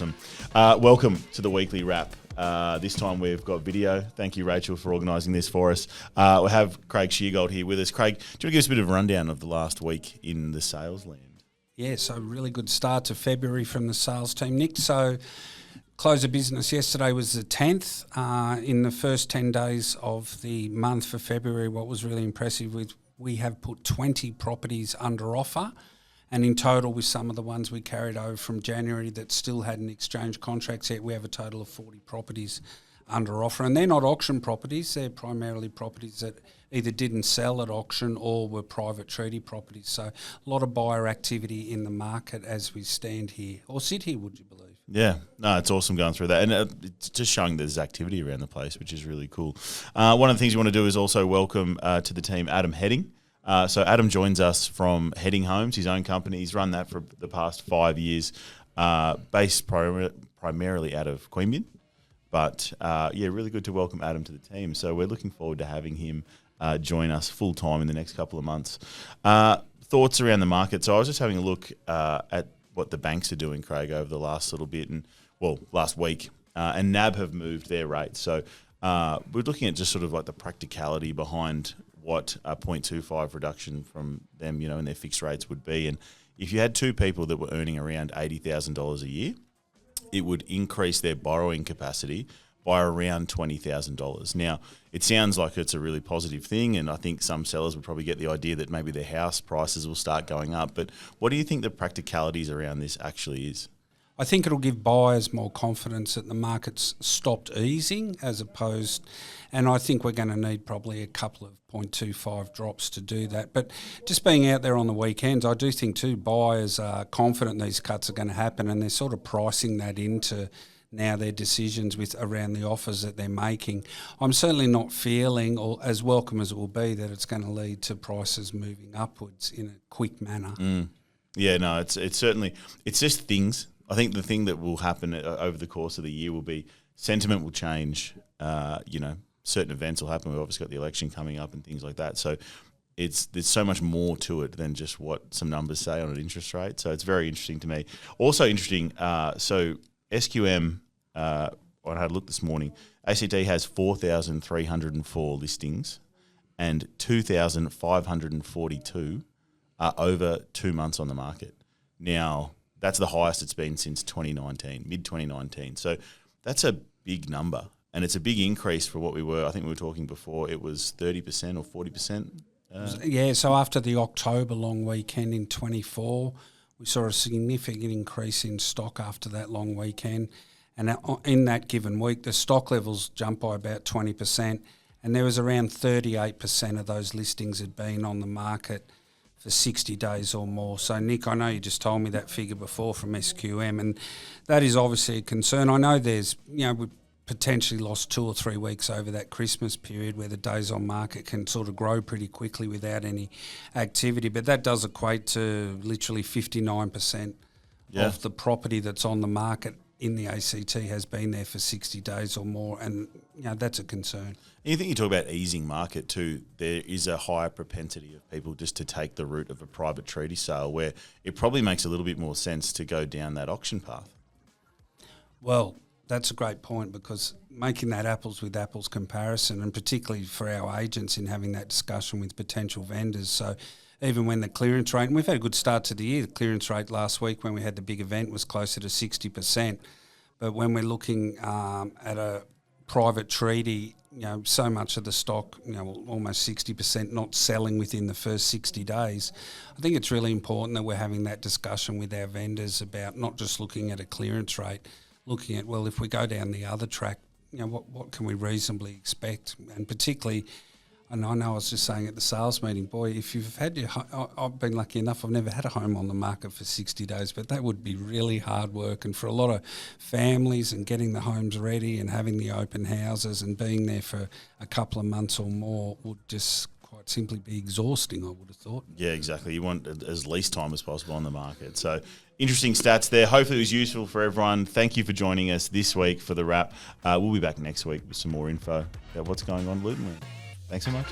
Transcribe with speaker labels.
Speaker 1: awesome. Welcome to the weekly wrap. This time we've got video. Thank you, Rachel, for organising this for us. We have Craig Sheargold here with us. Craig, do you want to give us a bit of a rundown of the last week in the sales land?
Speaker 2: Yeah, so really good start to February from the sales team, Nick. So close of business yesterday was the 10th. In the first 10 days of the month for February, what was really impressive was we have put 20 properties under offer. And in total, with some of the ones we carried over from January that still hadn't exchanged contracts yet, we have a total of 40 properties under offer. And they're not auction properties, they're primarily properties that either didn't sell at auction or were private treaty properties. So a lot of buyer activity in the market as we stand here, or sit here, would you believe?
Speaker 1: Yeah, no, it's awesome going through that. And it's just showing there's activity around the place, which is really cool. One of the things you want to do is also welcome to the team Adam Heading. So Adam joins us from Heading Homes, his own company. He's run that for the past 5 years, based primarily out of Queanbeyan. But, really good to welcome Adam to the team. So we're looking forward to having him join us full-time in the next couple of months. Thoughts around the market. So I was just having a look at what the banks are doing, Craig, over the last little bit last week. And NAB have moved their rates. So we're looking at just sort of like the practicality behind what a 0.25 reduction from them, in their fixed rates would be. And if you had two people that were earning around $80,000 a year, it would increase their borrowing capacity by around $20,000. Now, it sounds like it's a really positive thing, and I think some sellers would probably get the idea that maybe their house prices will start going up. But what do you think the practicalities around this actually is?
Speaker 2: I think it'll give buyers more confidence that the market's stopped easing and I think we're going to need probably a couple of 0.25 drops to do that. But just being out there on the weekends, I do think too, buyers are confident these cuts are going to happen, and they're sort of pricing that into now their decisions around the offers that they're making. I'm certainly not feeling, or as welcome as it will be, that it's going to lead to prices moving upwards in a quick manner.
Speaker 1: Yeah, no, it's certainly, it's just things. I think the thing that will happen over the course of the year will be sentiment will change. Certain events will happen. We've obviously got the election coming up and things like that. So there's so much more to it than just what some numbers say on an interest rate. So it's very interesting to me. Also interesting. So SQM, I had a look this morning. ACT has 4,304 listings, and 2,542 are over 2 months on the market. Now, that's the highest it's been since 2019, mid-2019. So that's a big number, and it's a big increase for what we were. I think we were talking before, it was 30% or 40%.
Speaker 2: So after the October long weekend in 24, we saw a significant increase in stock after that long weekend. And in that given week, the stock levels jumped by about 20%, and there was around 38% of those listings had been on the market for 60 days or more. So, Nick, I know you just told me that figure before from SQM, and that is obviously a concern. I know there's, we potentially lost 2 or 3 weeks over that Christmas period where the days on market can sort of grow pretty quickly without any activity, but that does equate to literally 59% of the property that's on the market in the ACT has been there for 60 days or more, and that's a concern.
Speaker 1: And you think you talk about easing market too, there is a higher propensity of people just to take the route of a private treaty sale, where it probably makes a little bit more sense to go down that auction path.
Speaker 2: Well, that's a great point, because making that apples with apples comparison, and particularly for our agents in having that discussion with potential vendors. So even when the clearance rate, and we've had a good start to the year, the clearance rate last week when we had the big event was closer to 60%. But when we're looking at a private treaty, so much of the stock, almost 60% not selling within the first 60 days. I think it's really important that we're having that discussion with our vendors about not just looking at a clearance rate, looking at, well, if we go down the other track, what can we reasonably expect? And particularly, and I know I was just saying at the sales meeting, boy, if you've had I've been lucky enough, I've never had a home on the market for 60 days, but that would be really hard work. And for a lot of families, and getting the homes ready and having the open houses and being there for a couple of months or more would just quite simply be exhausting, I would have thought.
Speaker 1: Yeah, exactly. You want as least time as possible on the market. So interesting stats there. Hopefully it was useful for everyone. Thank you for joining us this week for the wrap. We'll be back next week with some more info about what's going on at Luton. Thanks so much.